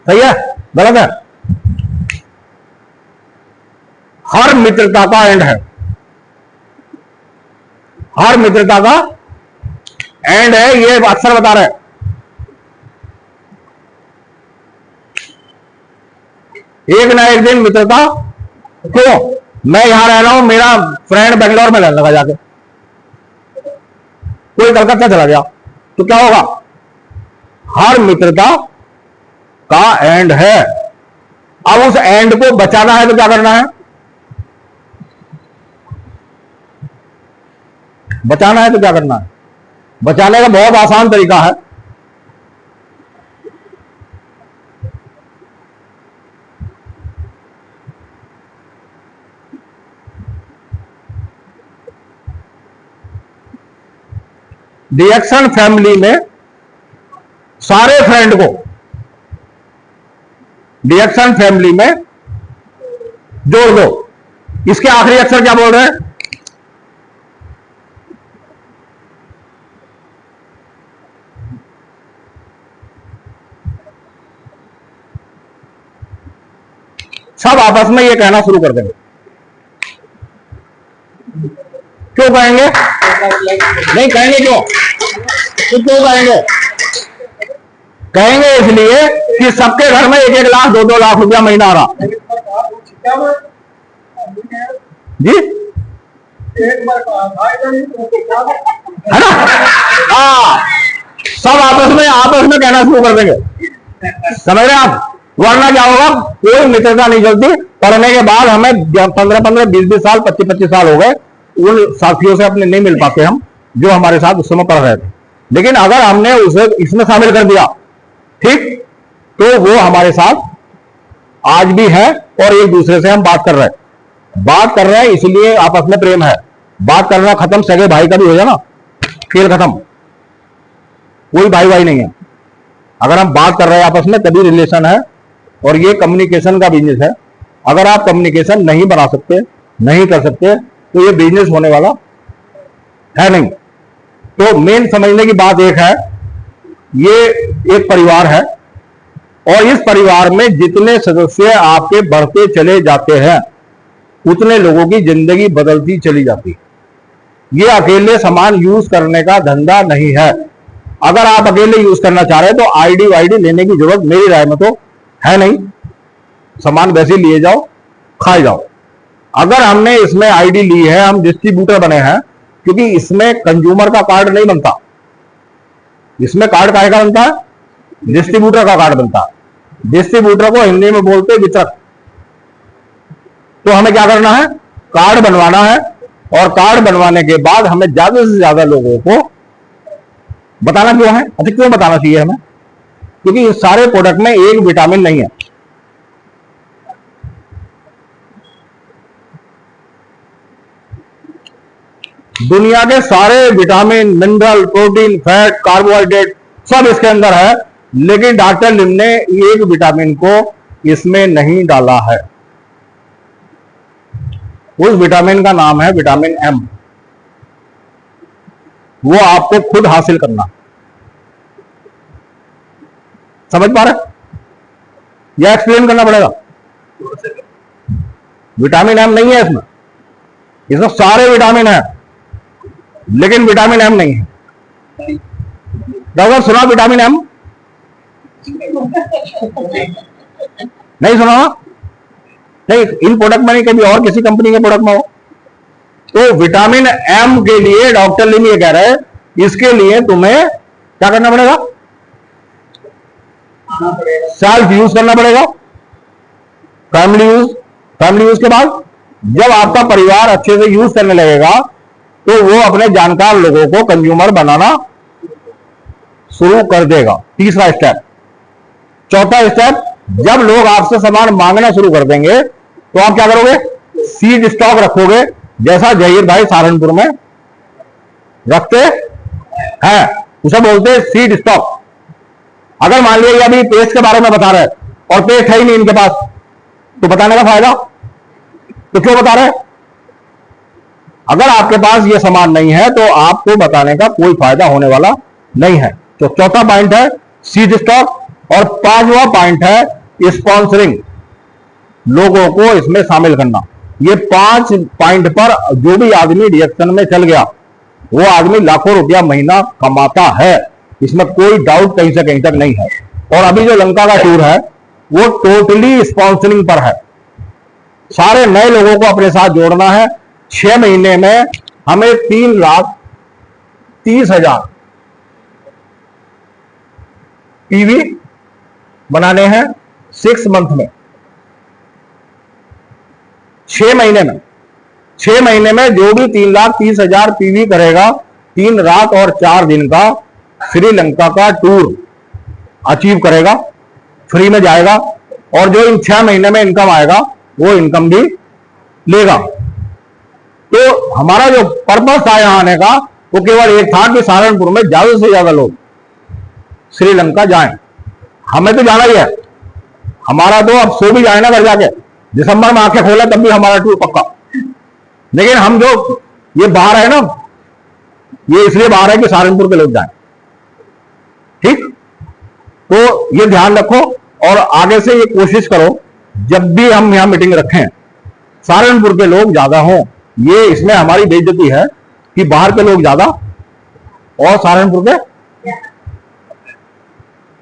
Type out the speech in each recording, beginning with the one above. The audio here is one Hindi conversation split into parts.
सही है गलत है? हर मित्रता का एंड है, हर मित्रता का एंड है, ये अक्सर बता रहे हैं। एक ना एक दिन मित्रता, क्यों मैं यहां रह रहा हूं, मेरा फ्रेंड बेंगलोर में रहने लगा जाके, कोई कलकत्ता चला गया, तो क्या होगा? हर मित्रता का एंड है। अब उस एंड को बचाना है तो क्या करना है? बचाना है तो क्या करना है? बचाने का बहुत आसान तरीका है। डिएक्शन फैमिली में सारे फ्रेंड को डिएक्शन फैमिली में जोड़ दो। इसके आखिरी अक्षर क्या बोल रहे हैं? सब आपस में ये कहना शुरू कर देंगे। क्यों कहेंगे? नहीं कहेंगे क्यों? तो क्यों कहेंगे? कहेंगे इसलिए कि सबके घर में 1-1 लाख 2-2 लाख रुपया महीना आ रहा जी, है ना? हाँ, सब आपस में कहना शुरू कर देंगे, समझ रहे आप? वरना क्या होगा? कोई मित्रता नहीं चलती। पढ़ने के बाद हमें 15-15, 20-20 साल, 25-25 साल हो गए, उन साथियों से अपने नहीं मिल पाते हम जो हमारे साथ उस समय पढ़ रहे थे। लेकिन अगर हमने उसे इसमें शामिल कर दिया, ठीक, तो वो हमारे साथ आज भी है और एक दूसरे से हम बात कर रहे हैं इसलिए आपस में प्रेम है। बात करना खत्म, सगे भाई का भी हो जाए ना, खेल खत्म, कोई भाई भाई नहीं है। अगर हम बात कर रहे हैं आपस में तभी रिलेशन है, और ये कम्युनिकेशन का बिजनेस है। अगर आप कम्युनिकेशन नहीं बना सकते, नहीं कर सकते, तो ये बिजनेस होने वाला है नहीं। तो मेन समझने की बात एक है, ये एक परिवार है और इस परिवार में जितने सदस्य आपके बढ़ते चले जाते हैं उतने लोगों की जिंदगी बदलती चली जाती है। ये अकेले सामान यूज करने का धंधा नहीं है। अगर आप अकेले यूज करना चाह रहे हैं तो आईडी वाईडी लेने की जरूरत मेरी राय में तो है नहीं, सामान वैसे लिए जाओ, खाए जाओ। अगर हमने इसमें आईडी ली है, हम डिस्ट्रीब्यूटर बने हैं, क्योंकि इसमें कंज्यूमर का कार्ड नहीं बनता, इसमें कार्ड काहे का बनता है? डिस्ट्रीब्यूटर का कार्ड बनता है। डिस्ट्रीब्यूटर को हिंदी में बोलते हैं वितरक। तो हमें क्या करना है? कार्ड बनवाना है, और कार्ड बनवाने के बाद हमें ज्यादा से ज्यादा लोगों को बताना क्यों है? अच्छा, क्यों बताना चाहिए हमें? क्योंकि इस सारे प्रोडक्ट में एक विटामिन नहीं है। दुनिया के सारे vitamin, mineral, protein, fat, carbohydrate सब इसके अंदर है, लेकिन डॉक्टर लिम ने एक विटामिन को इसमें नहीं डाला है। उस विटामिन का नाम है विटामिन एम। वो आपको खुद हासिल करना। समझ पा रहे? या एक्सप्लेन करना पड़ेगा? विटामिन एम नहीं है इसमें। इसमें सारे विटामिन है, लेकिन विटामिन एम नहीं है। डॉक्टर सुना विटामिन एम? नहीं सुना? नहीं, इन प्रोडक्ट में नहीं, कभी और किसी कंपनी के प्रोडक्ट में हो। तो विटामिन एम के लिए डॉक्टर लिम ये कह रहे हैं, इसके लिए तुम्हें क्या करना पड़ेगा? सेल्फ यूज करना पड़ेगा, फैमिली यूज के बाद जब आपका परिवार अच्छे से यूज करने लगेगा तो वो अपने जानकार लोगों को कंज्यूमर बनाना शुरू कर देगा। तीसरा स्टेप। चौथा स्टेप, जब लोग आपसे सामान मांगना शुरू कर देंगे तो आप क्या करोगे? सीड स्टॉक रखोगे, जैसा जहीर भाई सहारनपुर में रखते हैं, उसे बोलते हैं सीड स्टॉक। अगर मान लीजिए अभी पेस्ट के बारे में बता रहे हैं और पेस्ट है ही नहीं इनके पास, तो बताने का फायदा? तो क्यों बता रहे हैं? अगर आपके पास ये सामान नहीं है तो आपको बताने का कोई फायदा होने वाला नहीं है। तो चौथा पॉइंट है सीड स्टॉक, और 5वां पॉइंट है स्पॉन्सरिंग, लोगों को इसमें शामिल करना। ये 5 पॉइंट पर जो भी आदमी रिएक्शन में चल गया वो आदमी लाखों रुपया महीना कमाता है, इसमें कोई डाउट कहीं से कहीं तक नहीं है। और अभी जो लंका का टूर है वो टोटली स्पॉन्सरिंग पर है, सारे नए लोगों को अपने साथ जोड़ना है। 6 महीने में हमें 3,30,000 पीवी बनाने हैं 6 मंथ में, 6 महीने में। 6 महीने में जो भी 3,30,000 पीवी करेगा, 3 रात और 4 दिन का श्रीलंका का टूर अचीव करेगा, फ्री में जाएगा। और जो इन 6 महीने में इनकम आएगा वो इनकम भी लेगा। तो हमारा जो पर्पस था यहां आने का वो केवल एक था कि सहारनपुर में ज्यादा से ज्यादा लोग श्रीलंका जाएं। हमें तो जाना ही है, हमारा तो अब सो भी जाए ना घर जाके, दिसंबर में आंखें खोला तब भी हमारा टूर पक्का। लेकिन हम जो ये बाहर है ना, ये इसलिए बाहर है कि सहारनपुर के लोग जाएं, ठीक। तो ये ध्यान रखो और आगे से ये कोशिश करो जब भी हम यहां मीटिंग रखें सहारनपुर के लोग ज्यादा हों। ये इसमें हमारी बेइज्जती है कि बाहर के लोग ज्यादा और सहारनपुर के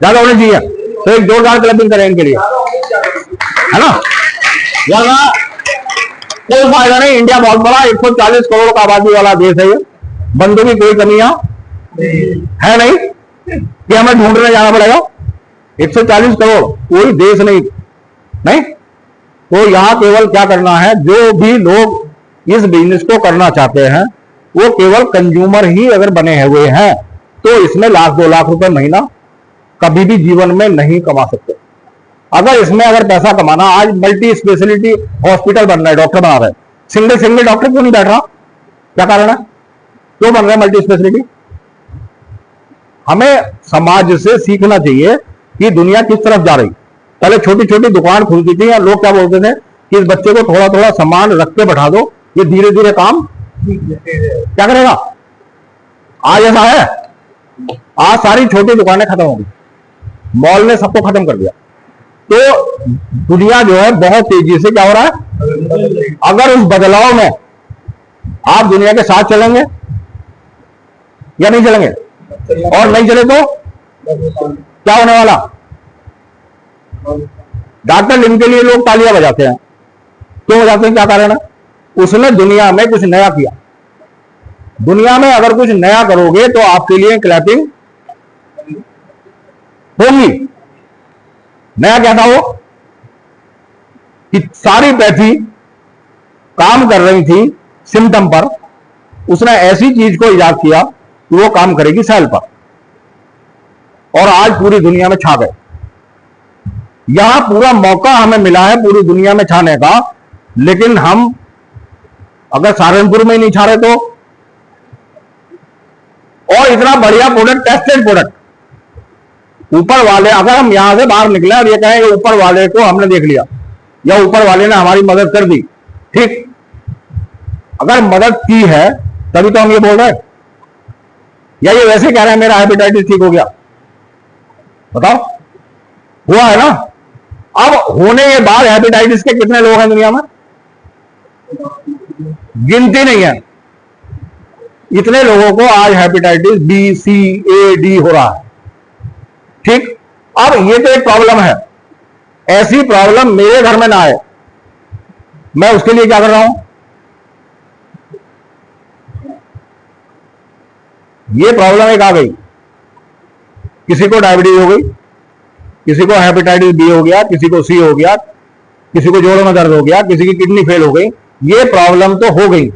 ज्यादा होने चाहिए। तो एक जोरदार क्लबिंग करें इनके लिए, है ना। ज्यादा कोई फायदा नहीं, इंडिया बहुत बड़ा 140 करोड़ का आबादी वाला देश है, ये बंदों की कोई कमी है नहीं कि हमें ढूंढने जाना पड़ेगा। 140 करोड़ कोई देश नहीं, तो यहां केवल क्या करना है, जो भी लोग इस बिजनेस को करना चाहते हैं वो केवल कंज्यूमर ही अगर बने हुए हैं तो इसमें 1,00,000-2 लाख रुपए महीना कभी भी जीवन में नहीं कमा सकते। अगर इसमें अगर पैसा कमाना, आज मल्टी स्पेशलिटी हॉस्पिटल बन रहा है, डॉक्टर बना रहे हैं, सिंगल डॉक्टर क्यों नहीं बैठ रहा? क्या कारण है, क्यों बन रहा है मल्टी स्पेशलिटी? हमें समाज से सीखना चाहिए कि दुनिया किस तरफ जा रही। पहले छोटी छोटी दुकान खुलती थी, या लोग क्या बोलते थे कि इस बच्चे को थोड़ा थोड़ा सामान रख के बैठा दो, ये धीरे धीरे काम क्या करेगा। आज ऐसा है, आज सारी छोटी दुकानें खत्म हो गई, मॉल ने सबको खत्म कर दिया। तो दुनिया जो है बहुत तेजी से क्या हो रहा है। अगर उस बदलाव में आप दुनिया के साथ चलेंगे या नहीं चलेंगे, और नहीं चले तो क्या होने वाला। डॉक्टर लिम के लिए लोग तालियां बजाते हैं, क्यों बजाते हैं, क्या कारण है? उसने दुनिया में कुछ नया किया। दुनिया में अगर कुछ नया करोगे तो आपके लिए क्लैपिंग होगी। नया क्या था वो कि सारी पैथी काम कर रही थी सिम्टम पर, उसने ऐसी चीज को इजाद किया कि वो काम करेगी सेल पर, और आज पूरी दुनिया में छा गए। यहां पूरा मौका हमें मिला है पूरी दुनिया में छाने का, लेकिन हम अगर सहारनपुर में ही नहीं छा रहे तो। और इतना बढ़िया प्रोडक्ट, टेस्टेड प्रोडक्ट, ऊपर वाले, अगर हम यहां से बाहर निकले और ये कहें कि ऊपर वाले को हमने देख लिया या ऊपर वाले ने हमारी मदद कर दी, ठीक, अगर मदद की है तभी तो हम ये बोल रहे हैं, या ये वैसे कह रहे हैं मेरा हेपेटाइटिस ठीक हो गया। बताओ, हुआ है ना। अब होने के बाद हेपेटाइटिस के कितने लोग हैं दुनिया में, गिनती नहीं है। इतने लोगों को आज हेपेटाइटिस बी, सी, ए, डी हो रहा है, ठीक। अब ये तो एक प्रॉब्लम है, ऐसी प्रॉब्लम मेरे घर में ना आए, मैं उसके लिए क्या कर रहा हूं। ये प्रॉब्लम एक आ गई, किसी को डायबिटीज हो गई, किसी को हेपेटाइटिस बी हो गया, किसी को सी हो गया, किसी को जोड़ों में दर्द हो गया, किसी की किडनी फेल हो गई, ये प्रॉब्लम तो हो गई।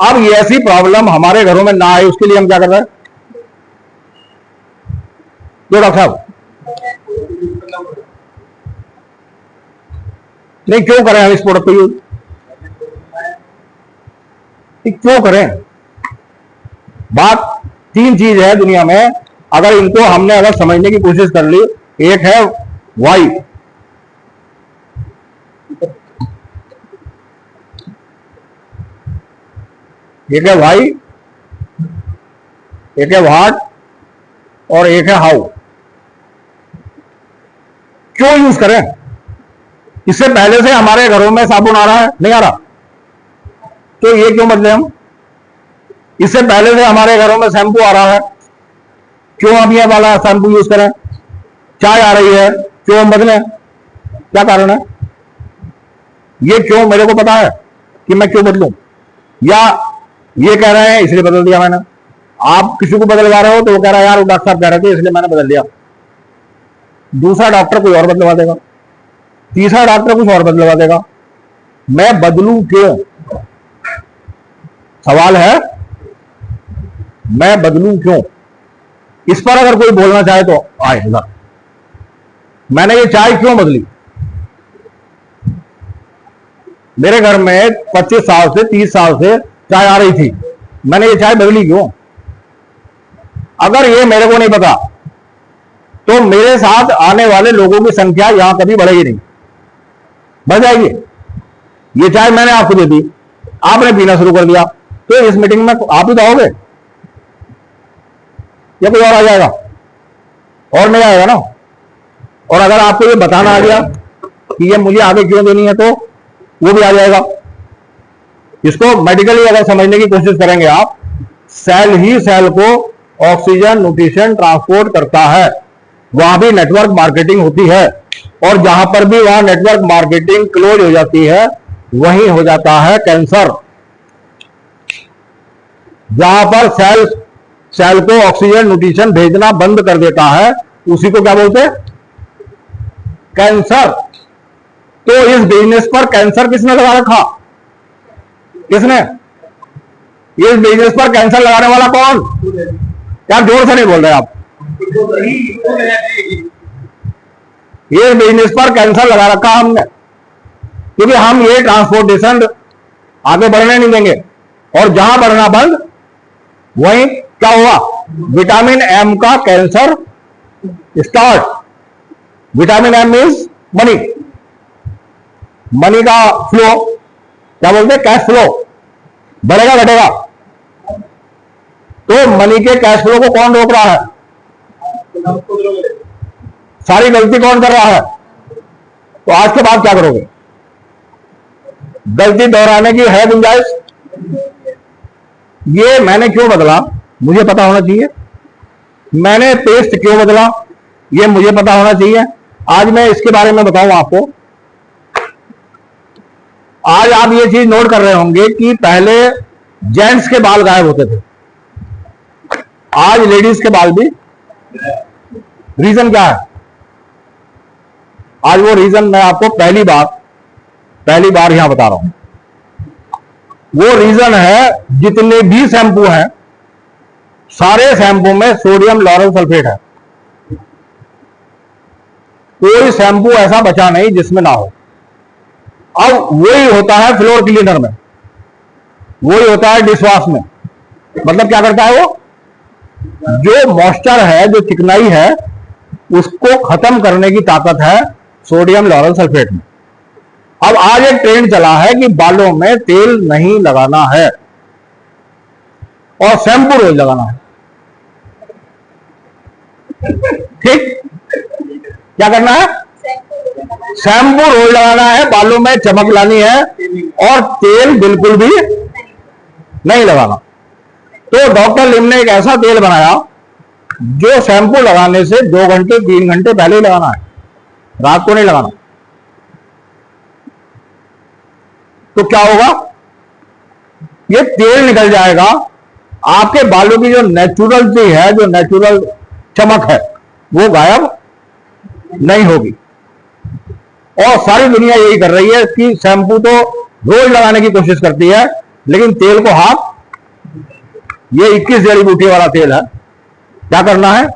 अब ये ऐसी प्रॉब्लम हमारे घरों में ना आए उसके लिए हम क्या कर रहे हैं, क्यों डॉक्टर साहब? नहीं, क्यों करें हम इस प्रोडक्ट को यूज, क्यों करें? बात 3 चीज है दुनिया में, अगर इनको हमने अगर समझने की कोशिश कर ली, एक है वाई, एक है वाई, एक है व्हाट और एक है हाउ। क्यों यूज करें? इससे पहले से हमारे घरों में साबुन आ रहा है, नहीं आ रहा? तो ये क्यों बदले हम? इससे पहले से हमारे घरों में शैंपू आ रहा है, क्यों हम ये वाला शैंपू यूज करें? चाय आ रही है, क्यों हम बदलें? क्या कारण है? ये क्यों मेरे को पता है कि मैं क्यों बदलूं? या ये कह रहे हैं इसलिए बदल दिया मैंने। आप किसी को बदलवा रहे हो तो वो कह रहा है यार वो डॉक्टर साहब कह रहे थे इसलिए मैंने बदल दिया। दूसरा डॉक्टर कोई और बदलवा देगा, तीसरा डॉक्टर कुछ और बदलवा देगा। मैं बदलूं क्यों? सवाल है, मैं बदलूं क्यों? इस पर अगर कोई बोलना चाहे तो आए इधर। मैंने ये चाय क्यों बदली? मेरे घर में 25 साल से 30 साल से चाय आ रही थी, मैंने ये चाय बदली क्यों? अगर ये मेरे को नहीं पता तो मेरे साथ आने वाले लोगों की संख्या यहां कभी बढ़ेगी नहीं, बढ़ जाएगी। ये चाय मैंने आपको दे दी, आपने पीना शुरू कर दिया, तो इस मीटिंग में आप ही तो आओगे या कोई और आ जाएगा? और नहीं आएगा ना। और अगर आपको ये बताना आ गया कि ये मुझे आगे क्यों देनी है तो वो भी आ जाएगा। इसको मेडिकली अगर समझने की कोशिश करेंगे आप, सेल ही सेल को ऑक्सीजन न्यूट्रिशन ट्रांसपोर्ट करता है, वहां भी नेटवर्क मार्केटिंग होती है, और जहां पर भी वहां नेटवर्क मार्केटिंग क्लोज हो जाती है वहीं हो जाता है कैंसर। जहां पर सेल को ऑक्सीजन न्यूट्रिशन भेजना बंद कर देता है उसी को क्या बोलते हैं? कैंसर। तो इस बिजनेस पर कैंसर किसने लगा रखा? किसने? इस बिजनेस पर कैंसर लगाने वाला कौन? क्या जोर से नहीं बोल रहे आप? ये बिजनेस पर कैंसर लगा रखा हमने, क्योंकि हम ये ट्रांसपोर्टेशन आगे बढ़ने नहीं देंगे, और जहां बढ़ना बंद वहीं क्या हुआ? विटामिन एम का cancer start. Vitamin M means money, money का फ्लो, क्या बोलते हैं? कैश फ्लो बढ़ेगा घटेगा। तो मनी के कैश फ्लो को कौन रोक रहा है? सारी गलती कौन कर रहा है? तो आज के बाद क्या करोगे? गलती दोहराने की है गुंजाइश? ये मैंने क्यों बदला मुझे पता होना चाहिए, मैंने पेस्ट क्यों बदला ये मुझे पता होना चाहिए। आज मैं इसके बारे में बताऊं आपको। आज आप ये चीज नोट कर रहे होंगे कि पहले जेंट्स के बाल गायब होते थे, आज लेडीज के बाल भी। रीजन क्या है? आज वो रीजन मैं आपको पहली बार यहां बता रहा हूं। वो रीजन है, जितने भी शैंपू हैं सारे शैंपू में सोडियम लॉरेल सल्फेट है। कोई शैंपू ऐसा बचा नहीं जिसमें ना हो। अब वही होता है फ्लोर क्लीनर में, वही होता है डिशवॉश में। मतलब क्या करता है वो? जो मॉइस्चर है, जो चिकनाई है, उसको खत्म करने की ताकत है सोडियम लॉरेल सल्फेट में। अब आज एक ट्रेंड चला है कि बालों में तेल नहीं लगाना है और शैंपू रोज लगाना है। ठीक? क्या करना है? शैंपू रोज लगाना है, बालों में चमक लानी है, और तेल बिल्कुल भी नहीं लगाना। तो डॉक्टर लिम ने एक ऐसा तेल बनाया जो शैंपू लगाने से 2 घंटे 3 घंटे पहले ही लगाना है, रात को नहीं लगाना। तो क्या होगा? ये तेल निकल जाएगा, आपके बालों की जो नेचुरलिटी है, जो नेचुरल चमक है, वो गायब नहीं होगी। और सारी दुनिया यही कर रही है कि शैंपू तो रोज लगाने की कोशिश करती है, लेकिन तेल को हाथ, ये 21 जड़ी बूटी वाला तेल है। क्या करना है?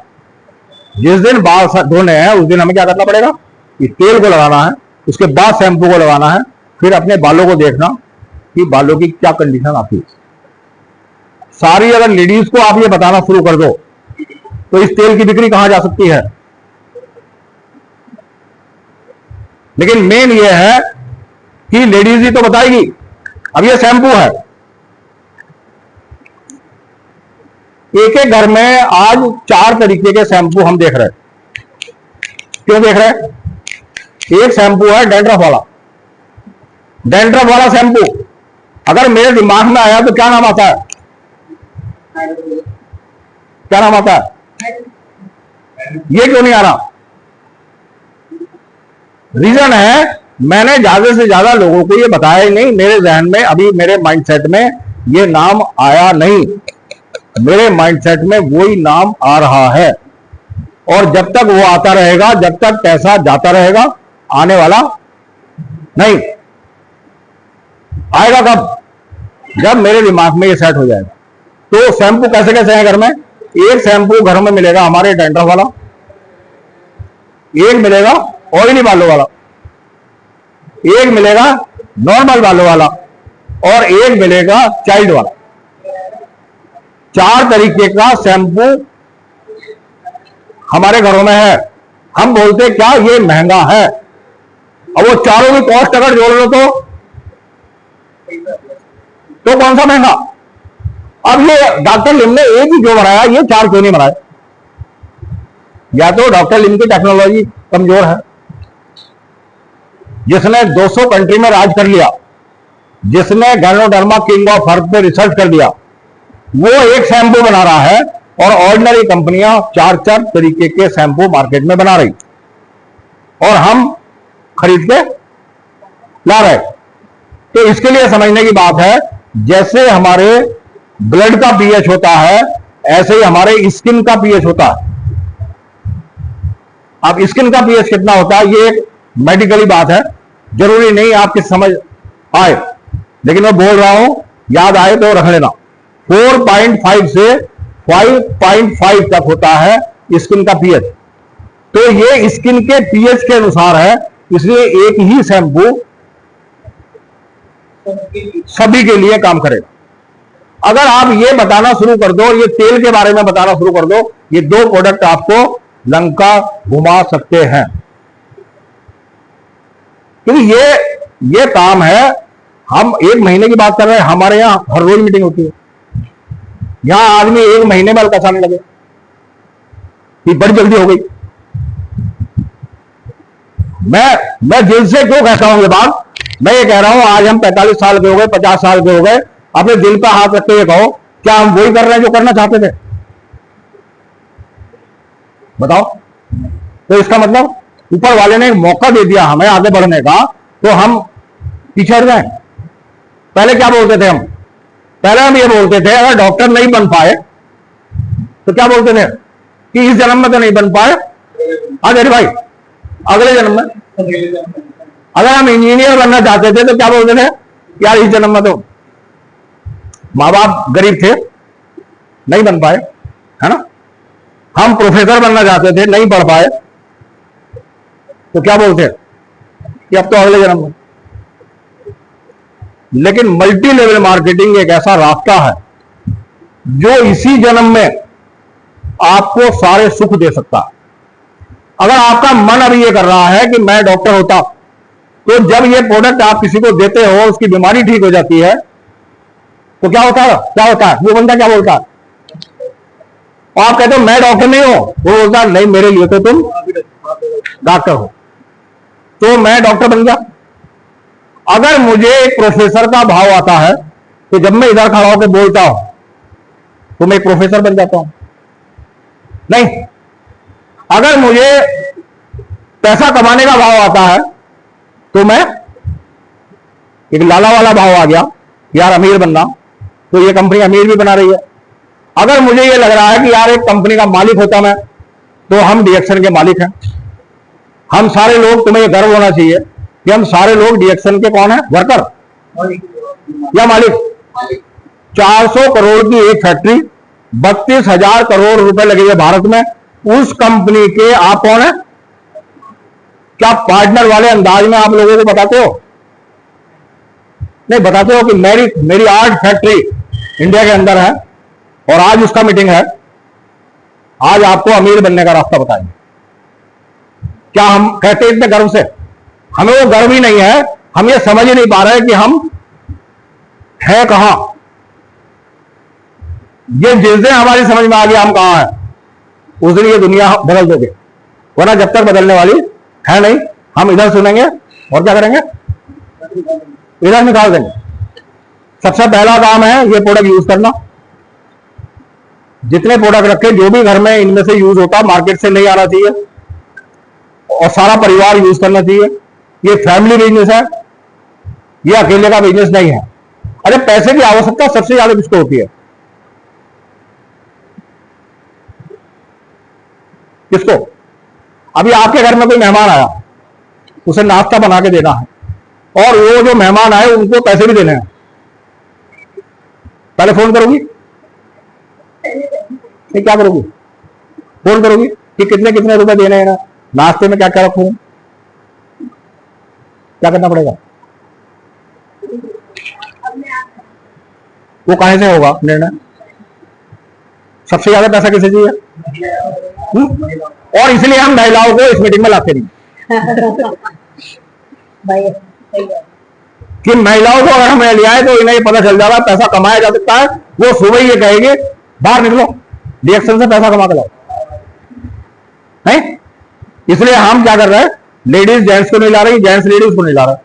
जिस दिन बाल धोने हैं उस दिन हमें क्या करना पड़ेगा? इस तेल को लगाना है, उसके बाद शैंपू को लगाना है, फिर अपने बालों को देखना कि बालों की क्या कंडीशन आती है। सारी अगर लेडीज को आप ये बताना शुरू कर दो तो इस तेल की बिक्री कहां जा सकती है। लेकिन मेन ये है कि लेडीज ही तो बताएगी। अब ये शैंपू है, एक एक घर में आज 4 तरीके के शैंपू हम देख रहे हैं। क्यों देख रहे हैं? एक शैंपू है डैंड्रफ वाला, डैंड्रफ वाला शैंपू अगर मेरे दिमाग में आया तो क्या नाम आता है? क्या नाम आता है? ये क्यों नहीं आ रहा? रीजन है मैंने ज्यादा से ज्यादा लोगों को ये बताया ही नहीं। मेरे जहन में अभी, मेरे माइंडसेट में ये नाम आया नहीं। मेरे माइंडसेट में वही नाम आ रहा है, और जब तक वो आता रहेगा, जब तक पैसा जाता रहेगा, आने वाला नहीं। आएगा कब? जब मेरे दिमाग में ये सेट हो जाएगा। तो शैंपू कैसे कैसे है घर में? एक शैंपू घर में मिलेगा हमारे डैंड्रफ वाला, एक मिलेगा ऑयली बालों वाला, एक मिलेगा नॉर्मल बालों वाला, और एक मिलेगा चाइल्ड वाला। 4 तरीके का शैंपू हमारे घरों में है। हम बोलते क्या ये महंगा है, और वो चारों की कॉस्ट अगर जोड़ लो तो कौन सा महंगा? अब ये डॉक्टर लिम ने एक ही क्यों बनाया, ये 4 क्यों नहीं बनाए? या तो डॉक्टर लिम की टेक्नोलॉजी कमजोर है, जिसने 200 कंट्री में राज कर लिया, जिसने गैनोडर्मा किंग ऑफ अर्थ पे रिसर्च कर दिया, वो एक शैंपू बना रहा है, और ऑर्डिनरी कंपनियां 4 तरीके के शैंपू मार्केट में बना रही, और हम खरीद के ला रहे। तो इसके लिए समझने की बात है, जैसे हमारे ब्लड का पीएच होता है, ऐसे ही हमारे स्किन का पीएच होता है। अब स्किन का पीएच कितना होता है, ये मेडिकली बात है, जरूरी नहीं आपकी समझ आए, लेकिन मैं बोल रहा हूं, याद आए तो रख लेना। 4.5 से 5.5 तक होता है स्किन का पीएच। तो ये स्किन के पीएच के अनुसार है, इसलिए एक ही शैंपू सभी के लिए काम करेगा। अगर आप ये बताना शुरू कर दो, ये तेल के बारे में बताना शुरू कर दो, ये 2 प्रोडक्ट आपको लंका घुमा सकते हैं। क्योंकि ये काम है, हम 1 महीने की बात कर रहे हैं, हमारे यहां हर रोज मीटिंग होती है। यहां आदमी 1 महीने में कसाने लगे कि बड़ी जल्दी हो गई। मैं दिल से क्यों कहता हूं ये बात? मैं ये कह रहा हूं, आज हम 45 साल के हो गए, 50 साल के हो गए, अपने दिल पर हाथ रख के ये कहो, क्या हम वही कर रहे हैं जो करना चाहते थे? बताओ। तो इसका मतलब ऊपर वाले ने एक मौका दे दिया हमें आगे बढ़ने का, तो हम पीछे हट गए। पहले क्या बोलते थे हम? पहले हम ये बोलते थे, अगर डॉक्टर नहीं बन पाए तो क्या बोलते थे कि इस जन्म में तो नहीं बन पाए, अरे भाई अगले जन्म में। अगर हम इंजीनियर बनना चाहते थे तो क्या बोलते थे, यार इस जन्म में तो माँ बाप गरीब थे, नहीं बन पाए, है ना। हम प्रोफेसर बनना चाहते थे, नहीं पढ़ पाए, तो क्या बोलते कि अब तो अगले जन्म में। लेकिन मल्टी लेवल मार्केटिंग एक ऐसा रास्ता है जो इसी जन्म में आपको सारे सुख दे सकता है। अगर आपका मन अभी ये कर रहा है कि मैं डॉक्टर होता, तो जब ये प्रोडक्ट आप किसी को देते हो, उसकी बीमारी ठीक हो जाती है, तो क्या होता है? वो बंदा क्या बोलता है? और आप कहते हो मैं डॉक्टर नहीं हूं, वो बोलता है नहीं मेरे लिए तो तुम डॉक्टर हो, तो मैं डॉक्टर बन गया। अगर मुझे एक प्रोफेसर का भाव आता है, तो जब मैं इधर खड़ा होकर बोलता हूं तो मैं एक प्रोफेसर बन जाता हूं। नहीं, अगर मुझे पैसा कमाने का भाव आता है तो मैं एक लाला वाला भाव आ गया, यार अमीर बनना, तो ये कंपनी अमीर भी बना रही है। अगर मुझे ये लग रहा है कि यार एक कंपनी का मालिक होता मैं, तो हम डीएक्शन के मालिक हैं। हम सारे लोग, तुम्हें ये गर्व होना चाहिए कि हम सारे लोग डीएक्शन के कौन है? वर्कर या मालिक। 400 करोड़ की एक फैक्ट्री, 32,000 करोड़ रुपए लगे हुए भारत में, उस कंपनी के आप कौन है? क्या पार्टनर वाले अंदाज में आप लोगों को बताते हो? नहीं बताते हो कि मेरी 8 फैक्ट्री इंडिया के अंदर है और आज उसका मीटिंग है, आज आपको अमीर बनने का रास्ता बताएंगे। क्या हम कहते हैं इतने गर्व से? हमें वो गर्व ही नहीं है, हम ये समझ ही नहीं पा रहे कि हम हैं कहां। ये जिस दिन हमारी समझ में आ गया हम कहां हैं, उस दिन ये दुनिया बदल दोगे, वरना जब तक बदलने वाली है नहीं। हम इधर सुनेंगे और क्या करेंगे, इधर निकाल देंगे। सबसे पहला काम है ये प्रोडक्ट यूज करना। जितने प्रोडक्ट रखे, जो भी घर में इनमें से यूज होता, मार्केट से नहीं आना चाहिए और सारा परिवार यूज करना चाहिए। ये फैमिली बिजनेस है, ये अकेले का बिजनेस नहीं है। अरे पैसे की आवश्यकता सबसे ज्यादा किसको होती है, किसको? अभी आपके घर में कोई मेहमान आया, उसे नाश्ता बना के देना है, और वो जो मेहमान आए उनको पैसे भी देने हैं। पहले फोन करोगी नहीं, क्या करोगी? फोन करोगी कि कितने कितने रुपए देने हैं, ना नाश्ते में क्या क्या रखूं, क्या करना पड़ेगा? वो कहां से होगा निर्णय? सबसे ज्यादा पैसा किसे चाहिए? और इसलिए हम महिलाओं को इस मीटिंग में लाते नहीं कि महिलाओं को अगर हमें लिया है तो इन्हें पता चल जाएगा पैसा कमाया जा सकता है। वो सुबह ही ये कहेंगे बाहर निकलो, रिएक्शन से पैसा कमा के लाओ। नहीं, इसलिए हम क्या कर रहे हैं, लेडीज जेंट्स को नहीं ला रही, जेंट्स लेडीज को नहीं ला रहा।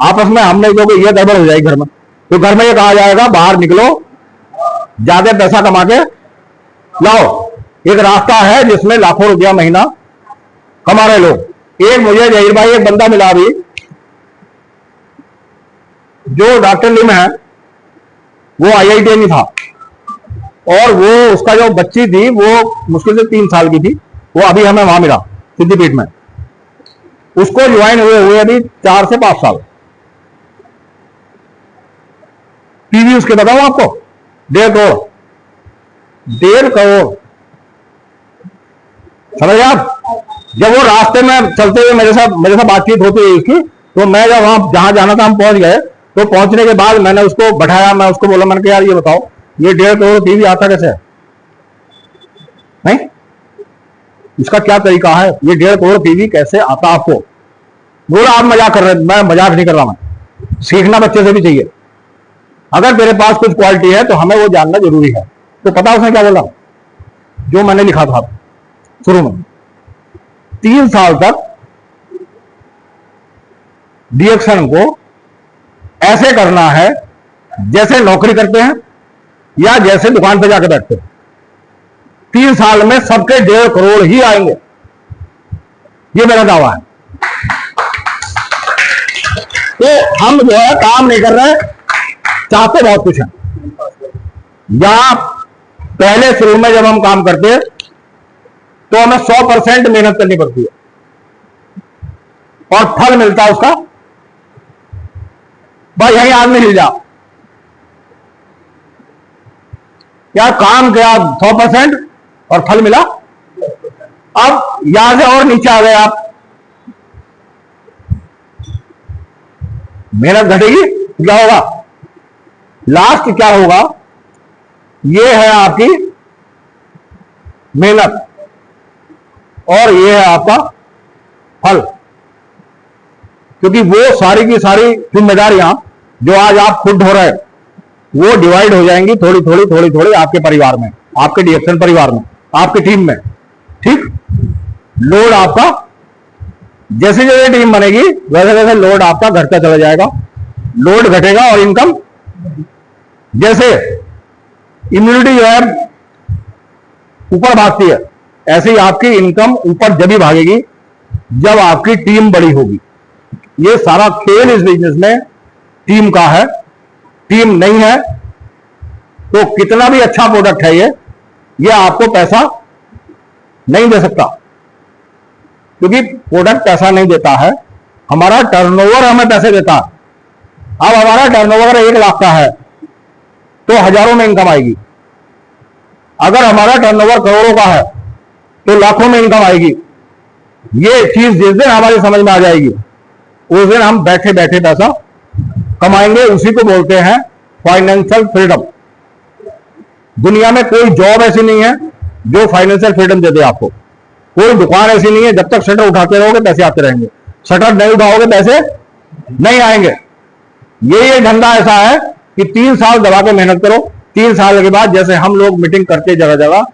आपस में हमने क्योंकि ये गड़बड़ हो जाएगी घर में, तो घर में ये कहा जाएगा बाहर निकलो, ज्यादा पैसा कमा के लाओ। एक रास्ता है जिसमें लाखों रुपया महीना कमा रहे लोग। एक मुझे जहीर भाई एक बंदा मिला अभी, जो डॉक्टर लिम है, वो IIT में था, और वो उसका जो बच्ची थी वो मुश्किल से 3 साल की थी। वो अभी हमें वहां मिला सिद्धिपीठ में। उसको ज्वाइन हुए अभी 4 से 5 साल। पीवी उसके बताऊं आपको 1.5 करोड़, 1.5 करोड़, समझ आप? जब वो रास्ते में चलते हुए मेरे साथ बातचीत होती है उसकी, तो मैं जब वहां जहां जाना था हम पहुंच गए, तो पहुंचने के बाद मैंने उसको बैठाया, मैं उसको बोला, मैंने कहा यार ये बताओ ये 1.5 करोड़ पीवी आता कैसे है? नहीं, इसका क्या तरीका है, ये 1.5 करोड़ पीवी कैसे आता आपको? बोला आप मजाक कर रहे हैं। मैं मजाक नहीं कर रहा, मैं सीखना बच्चे से भी चाहिए। अगर तेरे पास कुछ क्वालिटी है तो हमें वो जानना जरूरी है। तो पता उसने क्या बोला, जो मैंने लिखा था शुरू में, 3 साल तक रिएक्शन को ऐसे करना है जैसे नौकरी करते हैं या जैसे दुकान पे जाके बैठते हैं। 3 साल में सबके 1.5 करोड़ ही आएंगे, ये मेरा दावा है। तो हम जो है काम नहीं कर रहे, चाहते बहुत कुछ है। यहां पहले शुरू में जब हम काम करते हैं तो हमें 100% मेहनत करनी पड़ती है, और फल मिलता है उसका भाई यही आदमी हिल जा। क्या काम किया 100% और फल मिला? अब यहां से और नीचे आ गए आप, मेहनत घटेगी, क्या होगा? लास्ट क्या होगा? ये है आपकी मेहनत और ये है आपका फल। क्योंकि वो सारी की सारी जिम्मेदारियां जो आज आप खुद हो रहे हैं, वो डिवाइड हो जाएंगी थोड़ी थोड़ी आपके परिवार में, आपके डीएक्शन परिवार में, आपकी टीम में। ठीक, लोड आपका जैसे जैसे टीम बनेगी वैसे वैसे लोड आपका घटता चला जाएगा। लोड घटेगा और इनकम, जैसे इम्यूनिटी जो है ऊपर भागती है, ऐसे ही आपकी इनकम ऊपर जब ही भागेगी जब आपकी टीम बड़ी होगी। ये सारा खेल इस बिजनेस में टीम का है। टीम नहीं है तो कितना भी अच्छा प्रोडक्ट है ये आपको पैसा नहीं दे सकता, क्योंकि प्रोडक्ट पैसा नहीं देता है, हमारा टर्नओवर हमें पैसे देता है। अब हमारा टर्नओवर 1 लाख का है तो हजारों में इनकम आएगी। अगर हमारा टर्नओवर करोड़ों का है तो लाखों में इनकम आएगी। ये चीज जिस दिन हमारी समझ में आ जाएगी उस दिन हम बैठे बैठे पैसा कमाएंगे। उसी को बोलते हैं फाइनेंशियल फ्रीडम। दुनिया में कोई जॉब ऐसी नहीं है जो फाइनेंशियल फ्रीडम दे दे आपको। कोई दुकान ऐसी नहीं है, जब तक शटर उठाते रहोगे पैसे आते रहेंगे, शटर नहीं उठाओगे पैसे नहीं आएंगे। ये धंधा ऐसा है कि 3 साल दबा के मेहनत करो, 3 साल के बाद जैसे हम लोग मीटिंग करते जगह जगह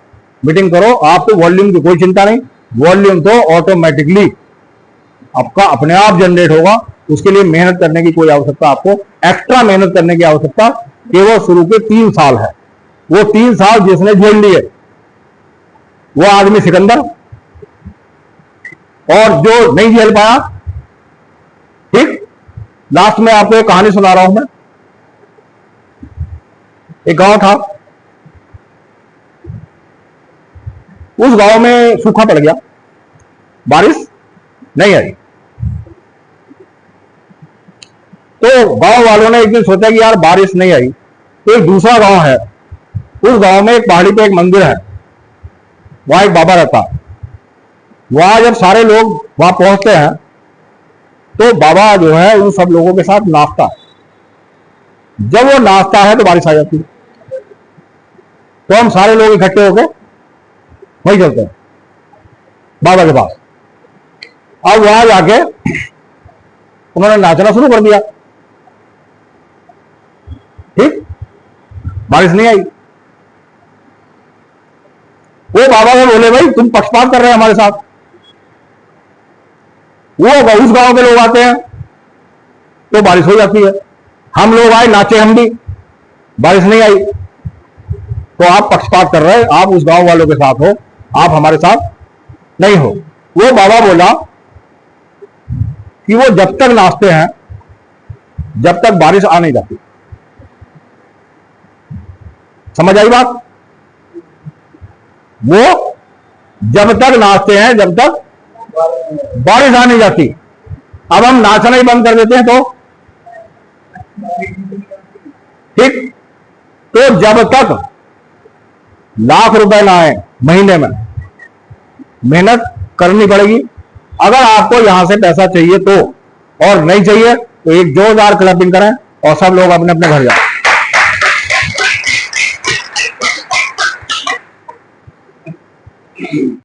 मीटिंग करो, आपको वॉल्यूम की कोई चिंता नहीं, वॉल्यूम तो ऑटोमेटिकली आपका अपने आप जनरेट होगा। उसके लिए मेहनत करने की कोई आवश्यकता, आपको एक्स्ट्रा मेहनत करने की आवश्यकता केवल शुरू के 3 साल है। वो 3 साल जिसने झेल लिए वो आदमी सिकंदर, और जो नहीं झेल पाया, ठीक, लास्ट में आपको एक कहानी सुना रहा हूं मैं। एक गांव था, उस गांव में सूखा पड़ गया, बारिश नहीं आई। तो गांव वालों ने एक दिन सोचा कि यार बारिश नहीं आई, तो एक दूसरा गांव है, उस गांव में एक पहाड़ी पे एक मंदिर है, वहां एक बाबा रहता। वहां जब सारे लोग वहां पहुंचते हैं तो बाबा जो है उन सब लोगों के साथ नाचता है। जब वो नाचता है तो बारिश आ जाती है। तो हम सारे लोग इकट्ठे होकर वहीं चलते हैं बाबा के पास। अब वहां जाके उन्होंने नाचना शुरू कर दिया, ठीक, बारिश नहीं आई। वो बाबा को बोले भाई तुम पक्षपात कर रहे हैं हमारे साथ। वो उस गांव के लोग आते हैं तो बारिश हो जाती है, हम लोग आए नाचे हम भी, बारिश नहीं आई। तो आप पक्षपात कर रहे हैं, आप उस गांव वालों के साथ हो, आप हमारे साथ नहीं हो। वो बाबा बोला कि वो जब तक नाचते हैं जब तक बारिश आ नहीं जाती। समझ आई बात? वो जब तक नाचते हैं जब तक बारिश आ नहीं जाती। अब हम नाचना ही बंद कर देते हैं तो ठीक, तो जब तक लाख रुपए ना आए महीने में मेहनत करनी पड़ेगी। अगर आपको यहां से पैसा चाहिए तो, और नहीं चाहिए तो एक जोरदार क्लैपिंग करें और सब लोग अपने अपने घर जाएं।